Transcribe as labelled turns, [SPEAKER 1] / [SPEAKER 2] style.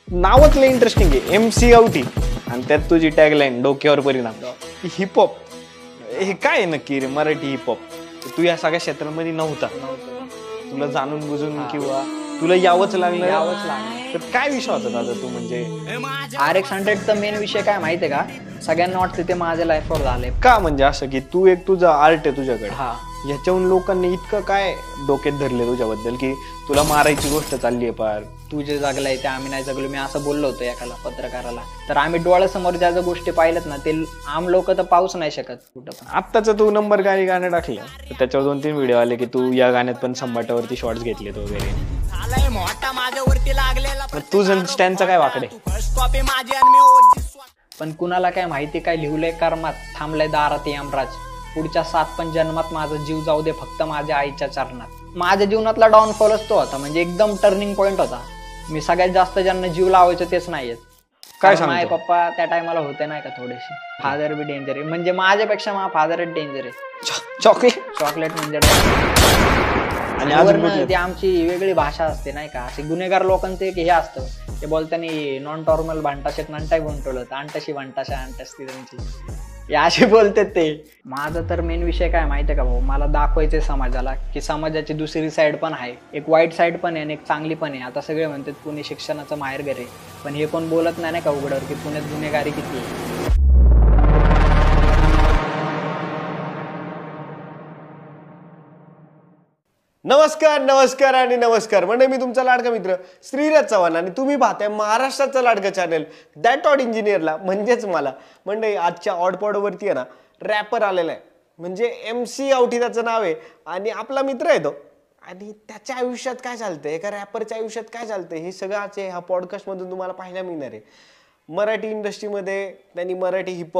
[SPEAKER 1] नावच लय इंटरेस्टिंग आहे, MC गावठी, आणि त्यात तुझी टॅगलाईन डोक्यावर परिणाम. हिपहॉप हे काय नक्की रे? मराठी हिपहॉप तू या सगळ्या क्षेत्रांमध्ये नव्हता, तुला जाणून बुजून किंवा तुला यावंच लागलं. तर काय विषय होता दादा तू? म्हणजे
[SPEAKER 2] RX 100चा मेन विषय काय माहितीये का? सगळ्यांना वाटतं ते माझ्या लाईफवर झालंय
[SPEAKER 1] का? म्हणजे असं की तू एक तुझा आर्ट आहे तुझ्याकडे,
[SPEAKER 2] हा,
[SPEAKER 1] ह्याच्याहून लोकांनी इतकं काय डोक्यात धरले तुझ्याबद्दल की तुला मारायची गोष्ट चालली आहे पार?
[SPEAKER 2] तू जे जगलाय ते आम्ही नाही जगलो, मी असं बोललो होतो एकाला पत्रकाराला. तर आम्ही डोळ्यासमोर ज्या ज्या गोष्टी पाहिल्यात ना, ते आम लोक तर पाऊच नाही शकत कुठं पण.
[SPEAKER 1] आत्ताच तू नंबर गाणं टाकलं, तर त्याच्यावर 2-3 व्हिडिओ आले की तू या गाण्यात पण संबाटावरती शॉर्ट्स घेतलेत वगैरे. तुझं स्टँडचं काय वाकडे?
[SPEAKER 2] पण कुणाला काय माहिती काय लिहलंय कर्मात, थांबलंय दारात यमराज. पुढच्या 7 पण जन्मात माझा जीव जाऊ दे फक्त माझ्या आईच्या चरणात. माझ्या जीवनातला डाऊनफॉलच तो होता, म्हणजे एकदम टर्निंग पॉईंट होता. मी सगळ्यात जास्त ज्यांना जीव लावायचं तेच नाहीयेत.
[SPEAKER 1] काय
[SPEAKER 2] माय पप्पा त्या टायमाला होते नाही का थोडेसे. फादर बी डेंजर आहे, म्हणजे माझ्यापेक्षा माझा फादरच डेंजर आहे. चॉकलेट म्हणजे आणि अजून ती आमची वेगळी भाषा असते नाही का. असे गुन्हेगार लोकांचं एक हे असतं, ते बोलताना नॉन नॉर्मल भांटाशेत नंटाय बोलतो अंटाशी भांटाशा अंटसती त्यांची असे बोलतात ते. माझं तर मेन विषय काय माहितीये का भाऊ, मला दाखवायचंय समाजाला की समाजाची दुसरी साईड पण आहे, एक वाईट साईड पण आहे आणि एक चांगली पण आहे. आता सगळे म्हणतात पुणे शिक्षणाचं माहेरघर आहे, पण हे कोण बोलत नाही का उघड्यावर की पुण्यात गुन्हेगारी किती आहे.
[SPEAKER 1] नमस्कार आणि नमस्कार म्हणजे मी तुमचा लाडका मित्र श्रीराज चव्हाण, आणि तुम्ही पाहताय महाराष्ट्राचा लाडका चॅनल दॅट ऑड इंजिनियरला, म्हणजेच मला. म्हणजे आजच्या ऑडपॉडवरती आहे ना रॅपर आलेला आहे, म्हणजे MC गावठी त्याचं नाव आहे, आणि आपला मित्र आहे तो. आणि त्याच्या आयुष्यात काय चालतंय, एका रॅपरच्या आयुष्यात काय चालतंय, हे सगळं ह्या पॉडकास्टमधून तुम्हाला पाहायला मिळणार आहे. मराठी इंडस्ट्रीमध्ये त्यांनी मराठी हिपहॉप